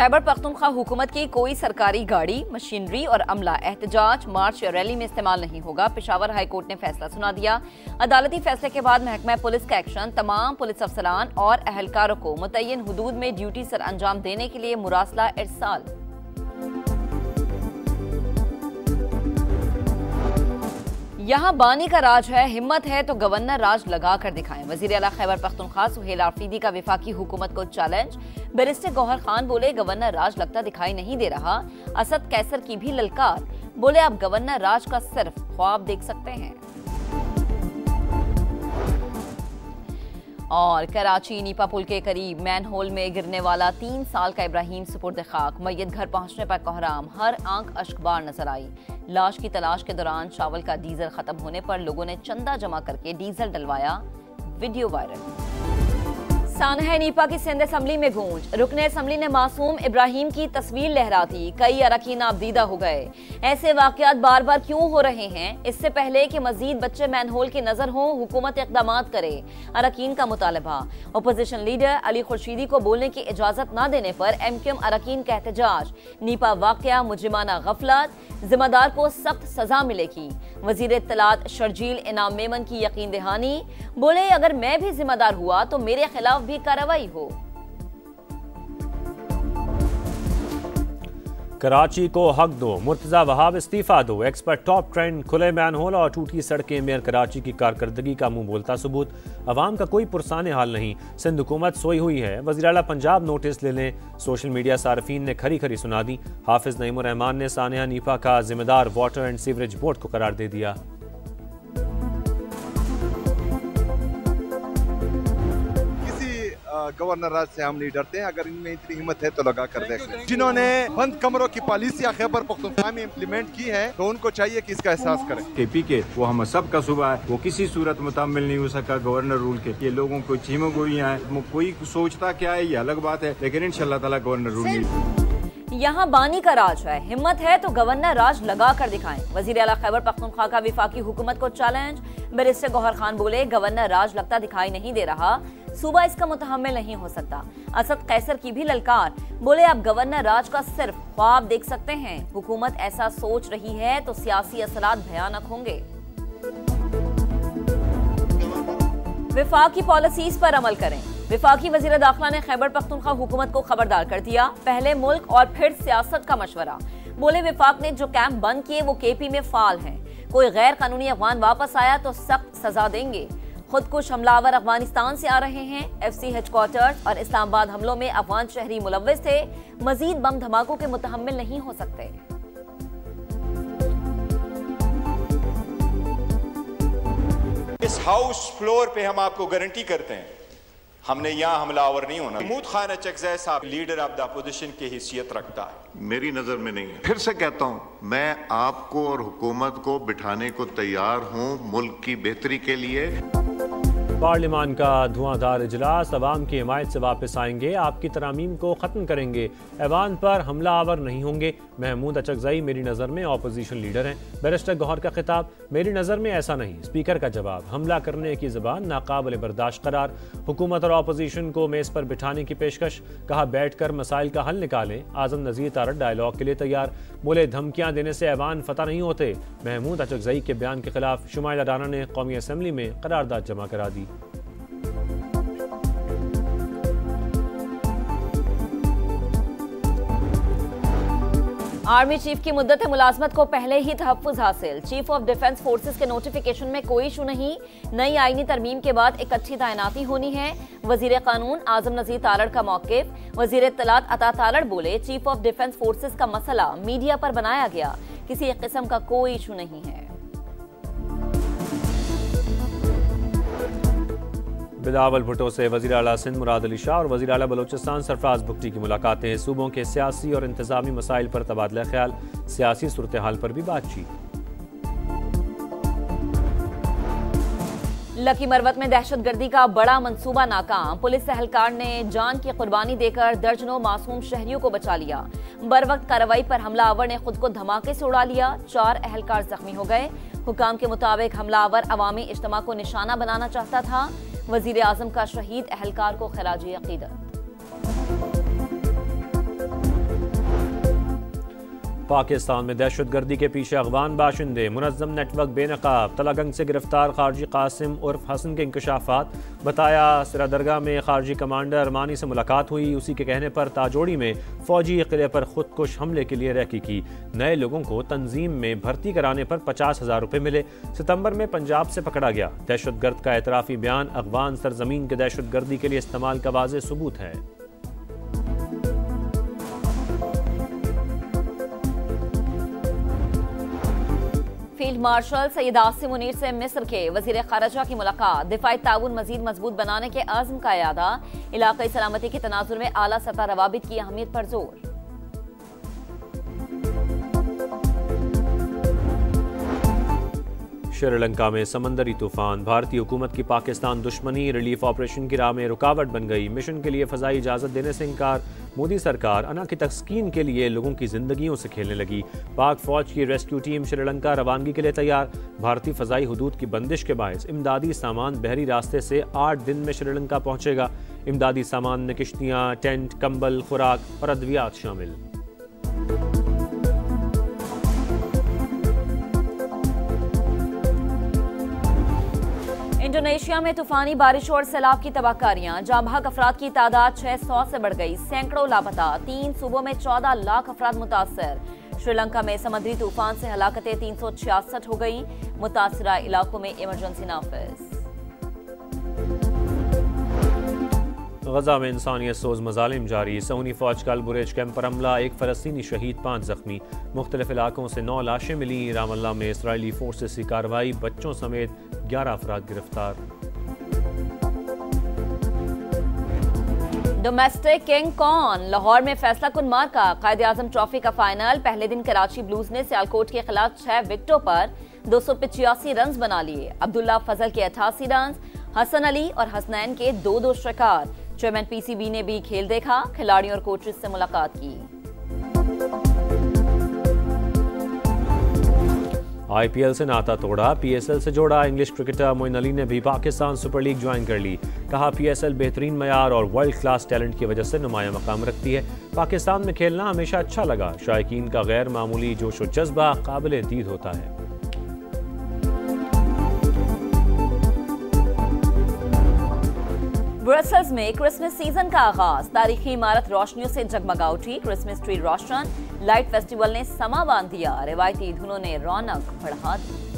खैबर पख्तूनख्वा हुकूमत की कोई सरकारी गाड़ी, मशीनरी और अमला एहतजाज, मार्च या रैली में इस्तेमाल नहीं होगा। पेशावर हाई कोर्ट ने फैसला सुना दिया। अदालती फैसले के बाद महकमा पुलिस का एक्शन, तमाम पुलिस अफसरान और अहलकारों को मुतय्यन हुदूद में ड्यूटी सर अंजाम देने के लिए मुरासला इरसाल। यहाँ बानी का राज है, हिम्मत है तो गवर्नर राज लगा कर दिखाएं। वजीर आला खैबर पख्तूनख्वा सुहेल आफरीदी का विफाकी हुकूमत को चैलेंज। बैरिस्टर गौहर खान बोले गवर्नर राज लगता दिखाई नहीं दे रहा। असद कैसर की भी ललकार, बोले आप गवर्नर राज का सिर्फ ख्वाब देख सकते हैं। और कराची नीपा पुल के करीब मैनहोल में गिरने वाला 3 साल का इब्राहिम सुपुर्द खाक, मैयत घर पहुंचने पर कोहराम, हर आंख अश्कबार नजर आई। लाश की तलाश के दौरान चावल का डीजल खत्म होने पर लोगों ने चंदा जमा करके डीजल डलवाया, वीडियो वायरल। सानहा नीपा की सिंध असम्बली में गूंज, रुकने असम्बली ने मासूम इब्राहिम की तस्वीर लहरा दी, कई अरकान आबदीदा हो गए। ऐसे वाकयात बार बार क्यों हो रहे हैं? इससे पहले कि मजीद बच्चे मैनहोल की नजर हों, हुकूमत इक़दामात करे, अरकान का मुतालबा। अपोजिशन लीडर अली खुर्शीदी को बोलने की इजाजत न देने पर MQM अरकान का एहतजाज। नीपा वाकया मुजरिमाना गफलत, जिम्मेदार को सख्त सजा मिलेगी। वजीर इत्तलात शर्जील इनाम मेमन की यकीन दहानी, बोले अगर मैं भी जिम्मेदार हुआ तो मेरे खिलाफ भी कार्रवाई हो। कराची को हक दो, मुर्तजा वहाब इस्तीफा दो, एक्स पर टॉप ट्रेंड, खुले मैनहोल और टूटी सड़कें मेयर कराची की कारकर्दगी का मुंह बोलता सबूत। अवाम का कोई पुरसाने हाल नहीं, सिंध हुकूमत सोई हुई है। वज़ीर आला पंजाब नोटिस ले लें, सोशल मीडिया सार्फिन ने खरी खरी सुना दी। हाफिज नईमुर रहमान ने सानिया नीपा का जिम्मेदार वाटर एंड सीवरेज बोर्ड को करार दे दिया। गवर्नर राज से हम नहीं डरते हैं, अगर इनमें इतनी हिम्मत है तो लगा कर देख लें। जिन्होंने बंद कमरों की पॉलिसियां खैबर पख्तूनख्वा में इम्प्लीमेंट की है तो उनको चाहिए कि इसका एहसास करें। KP के वो हम सब का सूबा है, वो किसी सूरत मुतामिल नहीं हो सका गवर्नर रूल के। ये लोगों को चीमो गोइयां हैं, कोई सोचता क्या है ये अलग बात है, लेकिन इंशाल्लाह ताला गवर्नर रूल नहीं। यहाँ बानी का राज है, हिम्मत है तो गवर्नर राज लगा कर दिखाएं। वजीर आला खैबर पख्तूनख्वा का विफाकी हुकूमत को चैलेंज। बैरिस्टर गौहर खान बोले गवर्नर राज लगता दिखाई नहीं दे रहा, सूबा इसका मुतहम्मिल नहीं हो सकता। असद कैसर की भी ललकार, बोले आप गवर्नर राज का सिर्फ ख्वाब देख सकते हैं। हुकूमत ऐसा सोच रही है तो सियासी असरात भयानक होंगे। विफाकी पॉलिसीज पर अमल करें। विफाकी वजीर दाखिला ने खैबर पख्तूनख्वा हुकूमत को खबरदार कर दिया, पहले मुल्क और फिर सियासत का मशवरा। बोले विफाक ने जो कैंप बंद किए वो KP में फाल हैं, कोई गैर कानूनी अफगान वापस आया तो सख्त सजा देंगे। खुदकुश हमलावर अफगानिस्तान से आ रहे हैं। FC हेडक्वार्टर्स और इस्लामाबाद हमलों में अफगान शहरी मुलव्विस थे, मजीद बम धमाकों के मुतहम्मिल नहीं हो सकते। इस हाउस फ्लोर पे हम आपको गारंटी करते हैं हमने यहाँ हमलावर नहीं होना। महमूद खान अचकज़ई साहब लीडर ऑफ द अपोजिशन की हैसियत रखता है, मेरी नजर में नहीं है। फिर से कहता हूँ, मैं आपको और हुकूमत को बिठाने को तैयार हूँ मुल्क की बेहतरी के लिए। पार्लियामान का धुआंधार इजलास, अवाम की हिमायत से वापस आएंगे, आपकी तरामीम को ख़त्म करेंगे, ऐवान पर हमला आवर नहीं होंगे। महमूद अचकज़ई मेरी नज़र में अपोजिशन लीडर हैं। बैरिस्टर गौहर का खिताब, मेरी नज़र में ऐसा नहीं। स्पीकर का जवाब, हमला करने की ज़बान नाकाबिल बर्दाश्त करार। हुकूमत और अपोजिशन को मेज़ पर बिठाने की पेशकश, कहा बैठ कर मसाइल का हल निकालें। आज़म नज़ीर तारड़ डायलॉग के लिए तैयार, बोले धमकियाँ देने से ऐवान फतह नहीं होते। महमूद अचकज़ई के बयान के खिलाफ शुमाइला राना ने कौमी असम्बली में करारदाद जमा करा दी। आर्मी चीफ की मुद्दत मुलाजमत को पहले ही तहफ़्फ़ुज़ हासिल। चीफ ऑफ डिफेंस फोर्सेस के नोटिफिकेशन में कोई इशू नहीं, नई आईनी तरमीम के बाद एक अच्छी तैनाती होनी है। वजीर कानून आज़म नज़ीर तारड़ का मौक़िफ़। वजीर इत्तलात अता तारड़ बोले चीफ ऑफ डिफेंस फोर्सेस का मसला मीडिया पर बनाया गया, किसी किस्म का कोई इशू नहीं है। बिलावल भुट्टो से वज़ीर आला सिंध मुराद अली शाह और वज़ीर आला बलोचिस्तान सरफराज भुट्टी की मुलाकातें। सूबों के सियासी और इंतज़ामी मसाइल पर तबादला ख्याल, सियासी सूरत हाल पर भी बातचीत। लकी मरवत में दहशतगर्दी का बड़ा मंसूबा नाकाम, पुलिस एहलकार ने जान की कुर्बानी देकर दर्जनों मासूम शहरियों को बचा लिया। बरवक्त कार्रवाई पर हमलावर ने खुद को धमाके से उड़ा लिया, 4 एहलकार जख्मी हो गए। हुकाम के मुताबिक हमलावर अवामी इज्तिमा को निशाना बनाना चाहता था। वजीर आजम का शहीद एहलकार को खराज अकीदत। पाकिस्तान में दहशतगर्दी के पीछे अफगान बाशिंदे, मुनज़्ज़म नेटवर्क बेनकाब, तलागंज से गिरफ्तार खारजी कासिम उर्फ हसन के इंकशाफात। बताया सिरा दरगाह में खारजी कमांडर अरमानी से मुलाकात हुई। उसी के कहने पर ताजोड़ी में फौजी किले पर खुदकुश हमले के लिए रैकी की। नए लोगों को तंजीम में भर्ती कराने पर 50,000 रुपये मिले। सितंबर में पंजाब से पकड़ा गया। दहशतगर्द का एतराफ़ी बयान अफगान सरजमीन के दहशतगर्दी के लिए इस्तेमाल का वाज़ेह सबूत है। फील्ड मार्शल सैयद आसिम मुनीर से मिस्र के वजीर खारजा की मुलाकात। दिफाई ताउन मजीद मजबूत बनाने के आज़म का यादा। इलाकाई सलामती के तनाजुर में आला सतह रवाबित की अहमियत पर जोर। श्रीलंका में समंदरी तूफान, भारतीय हुकूमत की पाकिस्तान दुश्मनी रिलीफ ऑपरेशन की राह में रुकावट बन गई। मिशन के लिए फ़ज़ाई इजाज़त देने से इनकार। मोदी सरकार अना की तस्कीन के लिए लोगों की जिंदगियों से खेलने लगी। पाक फौज की रेस्क्यू टीम श्रीलंका रवानगी के लिए तैयार। भारतीय फ़ज़ाई हदूद की बंदिश के बायस इमदादी सामान बहरी रास्ते से 8 दिन में श्रीलंका पहुँचेगा। इमदादी सामान में किश्तियाँ, टेंट, कंबल, खुराक और अद्वियात शामिल। इंडोनेशिया में तूफानी बारिश और सैलाब की तबाहकारियां। जाँ बहक अफराद की तादाद 600 से बढ़ गई। सैकड़ों लापता। 3 सूबों में 14 लाख अफराद मुतासर। श्रीलंका में समुद्री तूफान से हलाकतें 366 हो गई। मुतासरा इलाकों में इमरजेंसी नाफिज। गजा में इंसानियत सोज मजालिम जारी। सऊदी फौज का अलबुरेज कैंप पर हमला, 1 फ़लस्तीनी शहीद, 5 जख्मी। मुख्तलिफ इलाकों से 9 लाशें मिली। रामल्ला में इसराइली फोर्सेस की कार्रवाई, बच्चों समेत 11 अफराद गिरफ्तार। डोमेस्टिक किंग कौन? लाहौर में फैसला कुन मार्का। कायदे आजम ट्रॉफी का फाइनल। पहले दिन कराची ब्लूज ने सियालकोट के खिलाफ 6 विकेटों पर 285 रन बना लिए। अब्दुल्ला फजल के 88 रन, हसन अली और हसनैन के 2-2 शिकार। चेयरमैन पीसीबी ने भी खेल देखा। खिलाड़ियों और कोचेस से मुलाकात की। आईपीएल से नाता तोड़ा, पीएसएल से जोड़ा। इंग्लिश क्रिकेटर मोइन अली ने भी पाकिस्तान सुपर लीग ज्वाइन कर ली। कहा पीएसएल बेहतरीन मयार और वर्ल्ड क्लास टैलेंट की वजह से नुमाया मकाम रखती है। पाकिस्तान में खेलना हमेशा अच्छा लगा। शायकीन का गैर मामूली जोश और जज्बा काबिल दीद होता है। ब्रसेल्स में क्रिसमस सीजन का आगाज। तारीखी इमारत रोशनियों से जगमगा उठी। क्रिसमस ट्री रोशन। लाइट फेस्टिवल ने समा बांध दिया। रिवायती धुनों ने रौनक बढ़ा दी।